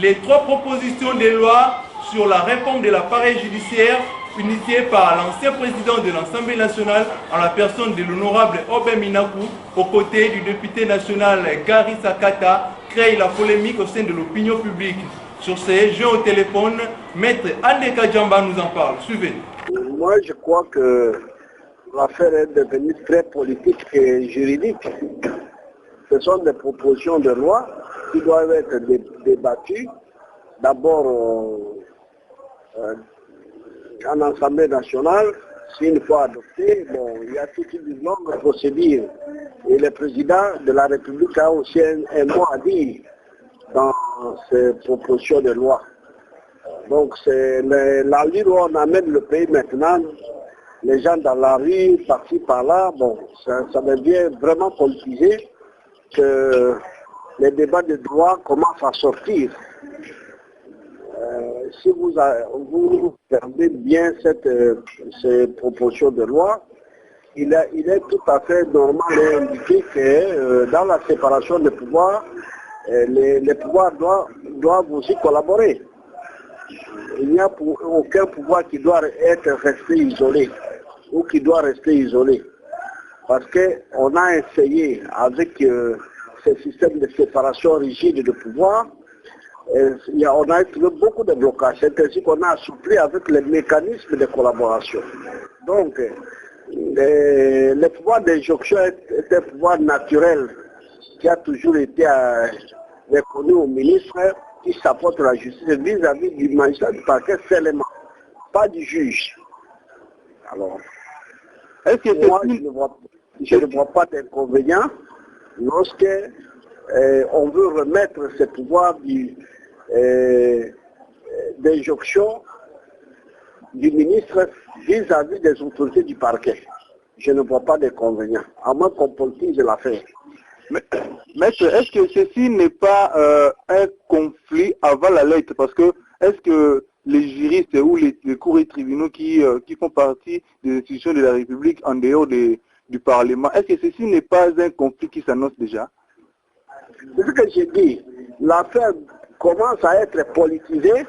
les 3 propositions de loi sur la réforme de l'appareil judiciaire initiée par l'ancien président de l'Assemblée nationale en la personne de l'honorable Obé Minakou, aux côtés du député national Gary Sakata, crée la polémique au sein de l'opinion publique. Sur ces jeux au téléphone, Maître Andeka Djamba nous en parle. Suivez. Moi, je crois que l'affaire est devenue très politique et juridique. Ce sont des propositions de loi qui doivent être débattues. D'abord en Assemblée nationale, si une fois adopté, il y a toute une longue procédure. Et le président de la République a aussi un mot à dire dans ces propositions de loi. Donc c'est la ligne où on amène le pays maintenant, les gens dans la rue, par-ci, par-là, ça devient vraiment politisé que les débats de droit commencent à sortir. Si vous regardez bien ces propositions de loi, il est tout à fait normal et indiqué que dans la séparation des pouvoirs, les pouvoirs doivent aussi collaborer. Il n'y a aucun pouvoir qui doit être resté isolé ou qui doit rester isolé. Parce qu'on a essayé avec ce système de séparation rigide de pouvoir, on a trouvé beaucoup de blocages. C'est ainsi qu'on a assoupli avec les mécanismes de collaboration. Donc, le pouvoir d'injonction est un pouvoir naturel qui a toujours été reconnu au ministre qui s'apporte la justice vis-à-vis du magistrat du parquet seulement, pas du juge. Alors, moi, je ne vois pas d'inconvénient lorsque on veut remettre ce pouvoir d'injonction du ministre vis-à-vis des autorités du parquet. Je ne vois pas d'inconvénient, à moins qu'on politise l'affaire. Maître, est-ce que ceci n'est pas un conflit avant la lettre? Parce que est-ce que les juristes ou les cours et tribunaux qui font partie des institutions de la République en dehors du Parlement, est-ce que ceci n'est pas un conflit qui s'annonce déjà? C'est ce que j'ai dit. L'affaire commence à être politisée.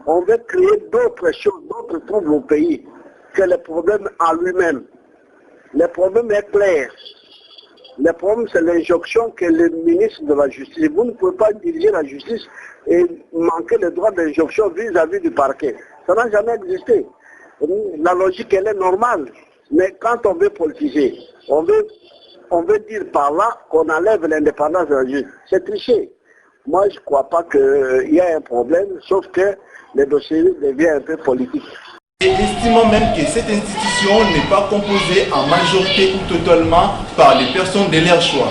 On veut créer d'autres choses, d'autres troubles au pays que le problème en lui-même. Le problème est clair. Le problème, c'est l'injonction que le ministre de la Justice. Vous ne pouvez pas diriger la justice et manquer le droit d'injonction vis-à-vis du parquet. Ça n'a jamais existé. La logique, elle est normale. Mais quand on veut politiser, on veut dire par là qu'on enlève l'indépendance de la justice. C'est tricher. Moi, je ne crois pas qu'il y ait un problème, sauf que le dossier devient un peu politique. Et estimant même que cette institution n'est pas composée en majorité ou totalement par les personnes de leur choix.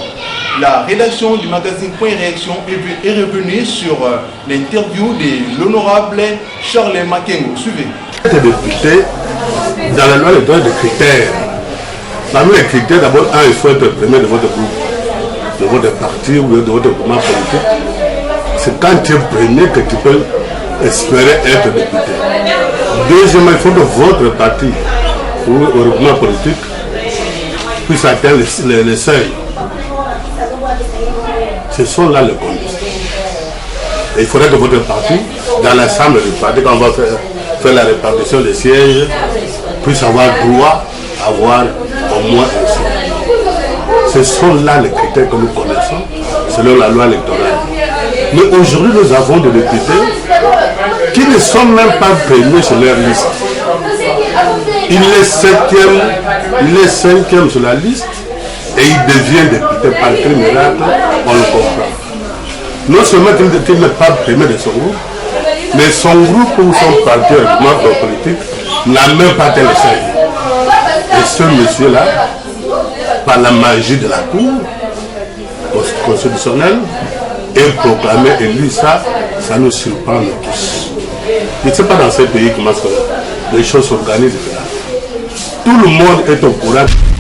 La rédaction du magazine Point Réaction est revenue sur l'interview de l'honorable Charles Makengo. Suivez. Les députés, dans la loi, il doit y avoir des critères. Parmi les critères, d'abord, il faut être premier de votre groupe, de votre parti ou de votre mouvement politique. C'est quand tu es premier que tu peux espérer être député. Deuxièmement, il faut que votre parti ou le mouvement politique puisse atteindre les seuils. Ce sont là les conditions. Et il faudrait que votre parti, dans l'ensemble du parti, quand on va faire la répartition des sièges, puisse avoir droit à avoir au moins un siège. Ce sont là les critères que nous connaissons selon la loi électorale. Mais aujourd'hui, nous avons des députés qui ne sont même pas premiers sur leur liste. Il est cinquième sur la liste et il devient député par le miracle, on le comprend. Non seulement qu'il n'est pas premier de son groupe, mais son groupe ou son parti politique n'a même pas tel seuil. Et ce monsieur-là, par la magie de la Cour constitutionnelle, est proclamé élu. Ça nous surprend tous. Je ne sais pas dans ce pays comment les choses s'organisent. Tout le monde est au courant.